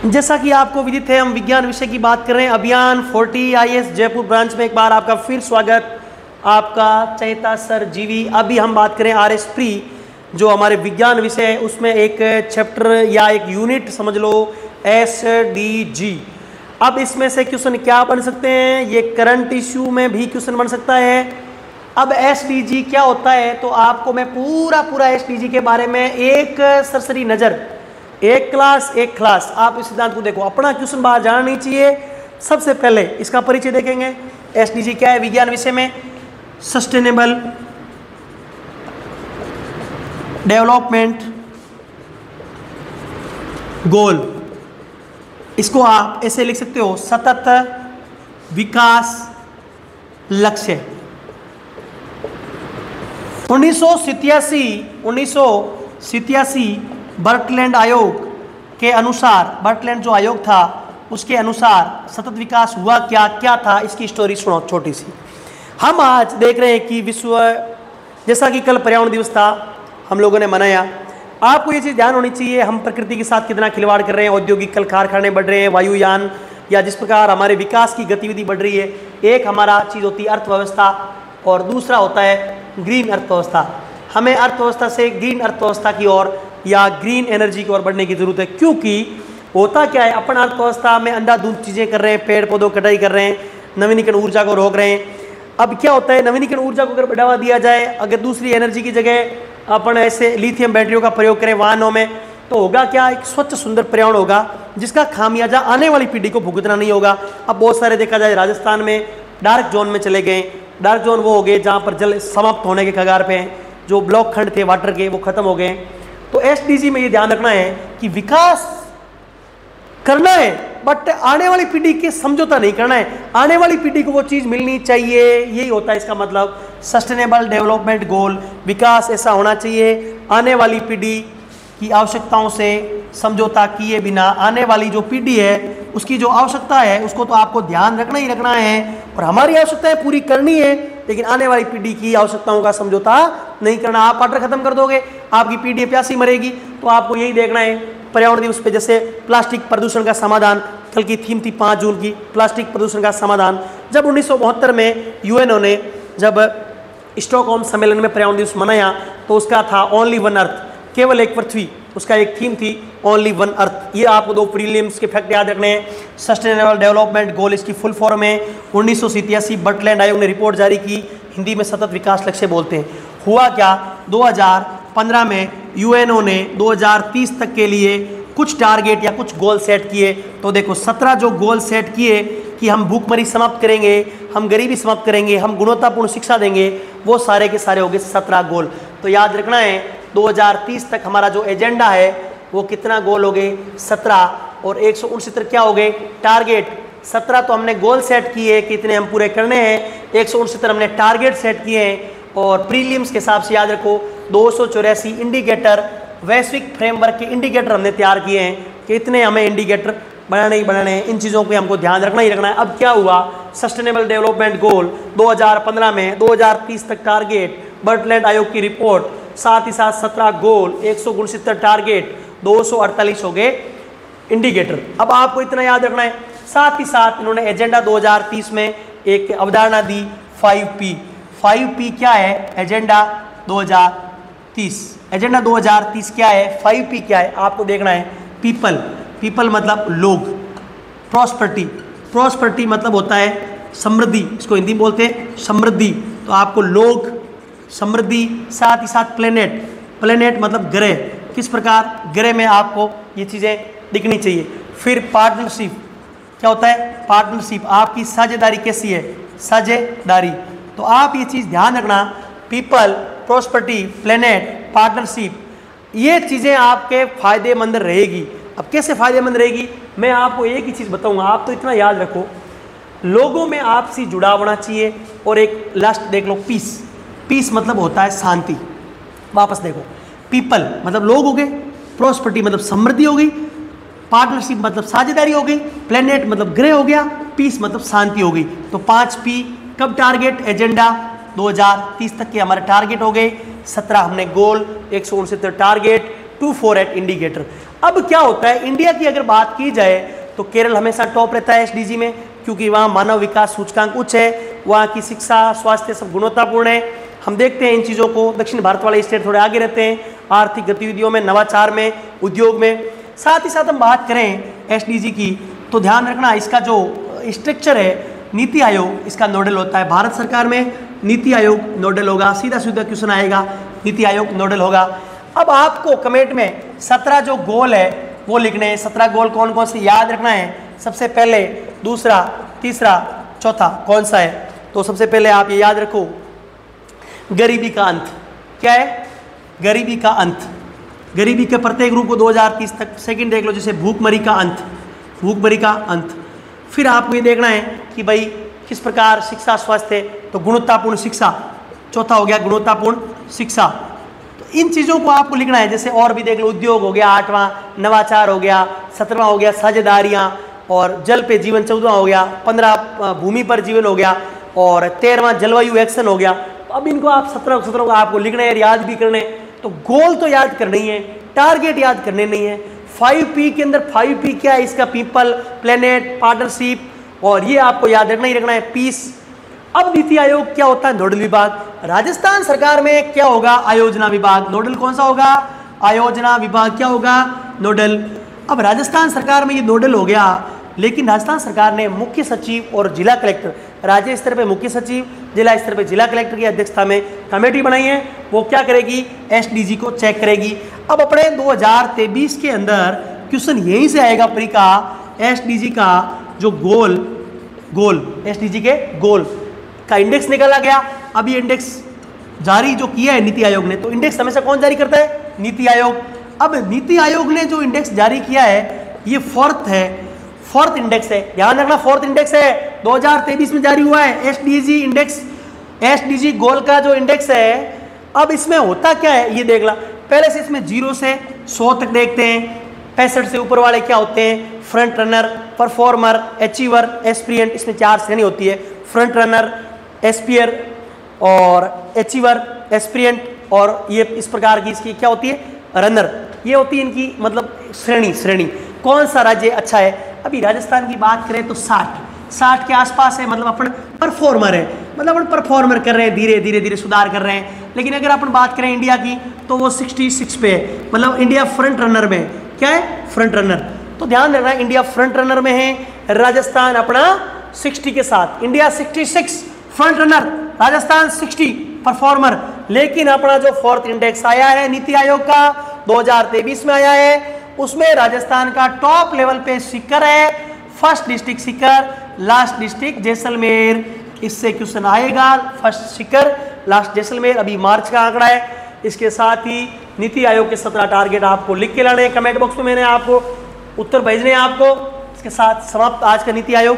जैसा कि आपको विदित है, हम विज्ञान विषय की बात कर रहे हैं। अभियान 40 IAS जयपुर ब्रांच में एक बार आपका फिर स्वागत। आपका चैता सर जीवी। अभी हम बात करें RS प्री, जो हमारे विज्ञान विषय है, उसमें एक चैप्टर या एक यूनिट समझ लो SDG। अब इसमें से क्वेश्चन क्या बन सकते हैं, ये करंट इश्यू में भी क्वेश्चन बन सकता है। अब SDG क्या होता है, तो आपको मैं पूरा SDG के बारे में एक सरसरी नज़र, एक क्लास आप इस सिद्धांत को देखो। अपना क्वेश्चन बाहर जाना नहीं चाहिए। सबसे पहले इसका परिचय देखेंगे। SDG क्या है विज्ञान विषय में? Sustainable development goal. इसको आप ऐसे लिख सकते हो, सतत विकास लक्ष्य। 1987 बर्टलैंड आयोग के अनुसार, बर्टलैंड जो आयोग था उसके अनुसार सतत विकास हुआ क्या था, इसकी स्टोरी सुनो छोटी सी। हम आज देख रहे हैं कि विश्व, जैसा कि कल पर्यावरण दिवस था, हम लोगों ने मनाया। आपको ये चीज़ ध्यान होनी चाहिए, हम प्रकृति के साथ कितना खिलवाड़ कर रहे हैं। औद्योगिक कल कारखाने बढ़ रहे हैं, वायुयान, या जिस प्रकार हमारे विकास की गतिविधि बढ़ रही है। एक हमारा चीज़ होती है अर्थव्यवस्था, और दूसरा होता है ग्रीन अर्थव्यवस्था। हमें अर्थव्यवस्था से ग्रीन अर्थव्यवस्था की ओर या ग्रीन एनर्जी की ओर बढ़ने की जरूरत है, क्योंकि होता क्या है, अपन अर्थव्यवस्था में अंधाधुंध चीज़ें कर रहे हैं, पेड़ पौधों कटाई कर रहे हैं, नवीनीकरण ऊर्जा को रोक रहे हैं। अब क्या होता है, नवीनीकरण ऊर्जा को अगर बढ़ावा दिया जाए, अगर दूसरी एनर्जी की जगह अपन ऐसे लिथियम बैटरियों का प्रयोग करें वाहनों में, तो होगा क्या, एक स्वच्छ सुंदर पर्यावरण होगा जिसका खामियाजा आने वाली पीढ़ी को भुगतना नहीं होगा। अब बहुत सारे देखा जाए, राजस्थान में डार्क जोन में चले गए। डार्क जोन वो हो गए जहाँ पर जल समाप्त होने के कगार पे हैं, जो ब्लॉक खंड थे वाटर के वो खत्म हो गए। तो SDG में ये ध्यान रखना है कि विकास करना है, बट आने वाली पीढ़ी के समझौता नहीं करना है। आने वाली पीढ़ी को वो चीज़ मिलनी चाहिए, यही होता है इसका मतलब सस्टेनेबल डेवलपमेंट गोल। विकास ऐसा होना चाहिए, आने वाली पीढ़ी की आवश्यकताओं से समझौता किए बिना, आने वाली जो पीढ़ी है उसकी जो आवश्यकता है उसको तो आपको ध्यान रखना ही रखना है, और हमारी आवश्यकताएं पूरी करनी है, लेकिन आने वाली पीढ़ी की आवश्यकताओं का समझौता नहीं करना। आप वाटर खत्म कर दोगे, आपकी पीढ़ी प्यासी मरेगी। तो आपको यही देखना है। पर्यावरण दिवस पे जैसे प्लास्टिक प्रदूषण का समाधान, कल की थीम थी 5 जून की, प्लास्टिक प्रदूषण का समाधान। जब 1972 में UNO ने जब स्टॉकहोम सम्मेलन में पर्यावरण दिवस मनाया, तो उसका था ओनली वन अर्थ, केवल एक पृथ्वी। उसका एक थीम थी ओनली वन अर्थ। ये आपको 2 प्रीलिम्स के फैक्ट याद रखने हैं। सस्टेनेबल डेवलपमेंट गोल इसकी फुल फॉर्म है। 1987 बर्टलैंड आयोग ने रिपोर्ट जारी की, हिंदी में सतत विकास लक्ष्य बोलते हैं। हुआ क्या, 2015 में UNO ने 2030 तक के लिए कुछ टारगेट या कुछ गोल सेट किए। तो देखो 17 जो गोल सेट किए कि हम भूखमरी समाप्त करेंगे, हम गरीबी समाप्त करेंगे, हम गुणवत्तापूर्ण शिक्षा देंगे, वो सारे के सारे हो गए 17 गोल। तो याद रखना है 2030 तक हमारा जो एजेंडा है वो कितना गोल हो गए, 17, और 169 क्या हो गए टारगेट। 17 तो हमने गोल सेट किए कि इतने हम पूरे करने हैं, 169 हमने टारगेट सेट किए हैं। और प्रीलिम्स के हिसाब से याद रखो 284 इंडिकेटर, वैश्विक फ्रेमवर्क के इंडिकेटर हमने तैयार किए हैं कि इतने हमें इंडिकेटर बनाने ही बनाने हैं। इन चीज़ों पे हमको ध्यान रखना ही रखना है। अब क्या हुआ, सस्टेनेबल डेवलपमेंट गोल 2015 में 2030 तक टारगेट, बर्टलैंड आयोग की रिपोर्ट, साथ ही साथ 17 गोल, 169 टारगेट, 248 हो गए इंडिकेटर। अब आपको इतना याद रखना है। साथ ही साथ इन्होंने एजेंडा 2030 में एक अवधारणा दी 5P। 5P क्या है, एजेंडा 2030। एजेंडा 2030 क्या है, 5P क्या है, आपको देखना है। पीपल मतलब लोग, प्रॉस्पेरिटी मतलब होता है समृद्धि, इसको हिंदी में बोलते हैं समृद्धि। तो आपको लोग, समृद्धि, साथ ही साथ प्लेनेट मतलब ग्रह, किस प्रकार ग्रह में आपको ये चीज़ें दिखनी चाहिए। फिर पार्टनरशिप, क्या होता है पार्टनरशिप, आपकी साझेदारी कैसी है, साझेदारी। तो आप ये चीज़ ध्यान रखना, पीपल, प्रॉस्पेरिटी, प्लेनेट, पार्टनरशिप, ये चीज़ें आपके फायदेमंद रहेगी। अब कैसे फायदेमंद रहेगी, मैं आपको एक ही चीज़ बताऊंगा, आप तो इतना याद रखो, लोगों में आपसी जुड़ाव होना चाहिए। और एक लास्ट देख लो, पीस मतलब होता है शांति। वापस देखो, पीपल मतलब लोग हो गए, प्रॉस्पेरिटी मतलब समृद्धि हो गई, पार्टनरशिप मतलब साझेदारी हो गई, प्लेनेट मतलब ग्रह हो गया, पीस मतलब शांति हो गई। तो 5P कब टारगेट, एजेंडा 2030 तक के हमारे टारगेट हो गए, 17 हमने गोल, 169 टारगेट, 248 इंडिकेटर। अब क्या होता है, इंडिया की अगर बात की जाए तो केरल हमेशा टॉप रहता है एसडीजी में, क्योंकि वहाँ मानव विकास सूचकांक उच्च है, वहाँ की शिक्षा स्वास्थ्य सब गुणवत्तापूर्ण है। हम देखते हैं इन चीज़ों को, दक्षिण भारत वाले स्टेट थोड़े आगे रहते हैं आर्थिक गतिविधियों में, नवाचार में, उद्योग में। साथ ही साथ हम बात करें एसडीजी की तो ध्यान रखना इसका जो स्ट्रक्चर है, नीति आयोग इसका नोडल होता है। भारत सरकार में नीति आयोग नोडल होगा, सीधा सीधा क्वेश्चन आएगा, नीति आयोग नोडल होगा। अब आपको कमेंट में 17 जो गोल है वो लिखने हैं। 17 गोल कौन कौन से याद रखना है, सबसे पहले, दूसरा, तीसरा, चौथा कौन सा है? तो सबसे पहले आप ये याद रखो, गरीबी का अंत। क्या है? गरीबी का अंत। गरीबी के प्रत्येक रूप को 2030 तक। सेकंड देख लो जैसे भूखमरी का अंत, भूखमरी का अंत। फिर आपको ये देखना है कि भाई किस प्रकार शिक्षा स्वास्थ्य, तो गुणवत्तापूर्ण शिक्षा, चौथा हो गया गुणवत्तापूर्ण शिक्षा। तो इन चीज़ों को आपको लिखना है। जैसे और भी देख लो, उद्योग हो गया 8वां, नवाचार हो गया 17वां, हो गया साझेदारियाँ, और जल पे जीवन 14वां हो गया, 15 भूमि पर जीवन हो गया, और 13वां जलवायु एक्शन हो गया। तो अब इनको आप 17 को आपको लिखना है, याद भी करने। तो गोल तो याद करने ही है, टारगेट याद करने नहीं है। 5P के अंदर 5P क्या है इसका, पीपल, प्लेनेट, पार्टनरशिप, और ये आपको याद रखना ही रखना है, पीस। अब नीति आयोग क्या होता है? नोडल विभाग। राजस्थान सरकार में क्या होगा? आयोजना विभाग। नोडल कौन सा होगा? आयोजना विभाग। क्या होगा? नोडल। अब राजस्थान सरकार में ये नोडल हो गया, लेकिन राजस्थान सरकार ने मुख्य सचिव और जिला कलेक्टर, राज्य स्तर पे मुख्य सचिव, जिला स्तर पे जिला कलेक्टर की अध्यक्षता में कमेटी बनाई है। वो क्या करेगी? एसडीजी को चेक करेगी। अब अपने 2023 के अंदर क्वेश्चन यहीं से आएगा प्री का, एसडीजी का जो गोल एसडीजी के गोल का इंडेक्स निकाला गया। अब ये इंडेक्स जारी जो किया है नीति आयोग ने, तो इंडेक्स हमेशा कौन जारी करता है? नीति आयोग। अब नीति आयोग ने जो इंडेक्स जारी किया है ये फोर्थ इंडेक्स है। ध्यान रखना, फोर्थ इंडेक्स है, 2023 में जारी हुआ है एसडीजी इंडेक्स, एसडीजी गोल का जो इंडेक्स है। अब इसमें होता क्या है ये देख ला। पहले से इसमें 0 से 100 तक देखते हैं। 65 से ऊपर वाले क्या होते हैं? Front runner, performer, achiever, aspirant. इसमें 4 श्रेणी होती है, फ्रंट रनर, एस्पियर और अचीवर, एस्पिरेंट, और ये इस प्रकार की इसकी क्या होती है? रनर। ये होती है इनकी मतलब श्रेणी। कौन सा राज्य अच्छा है? अभी राजस्थान की बात करें तो 60 के आसपास है, मतलब अपन परफॉर्मर है, मतलब अपन परफॉर्मर कर रहे हैं, धीरे धीरे सुधार कर रहे हैं। लेकिन अगर अपन बात करें इंडिया की तो वो 66 पे है, मतलब इंडिया फ्रंट रनर में। क्या है? Front runner. तो ध्यान रखना, इंडिया फ्रंट रनर में है, राजस्थान अपना 60 के साथ। India 66 front runner, Rajasthan 60 performer. लेकिन अपना जो फोर्थ इंडेक्स आया है नीति आयोग का 2023 में आया है, उसमें राजस्थान का टॉप लेवल पे सीकर है। First district Sikar, last district Jaisalmer. इससे क्वेश्चन आएगा, फर्स्ट सीकर, लास्ट जैसलमेर। अभी मार्च का आंकड़ा है। इसके साथ ही नीति आयोग के 17 टारगेट आपको लिख के लाने हैं कमेंट बॉक्स में, मैंने आपको उत्तर भेजने हैं आपको। इसके साथ समाप्त आज का नीति आयोग।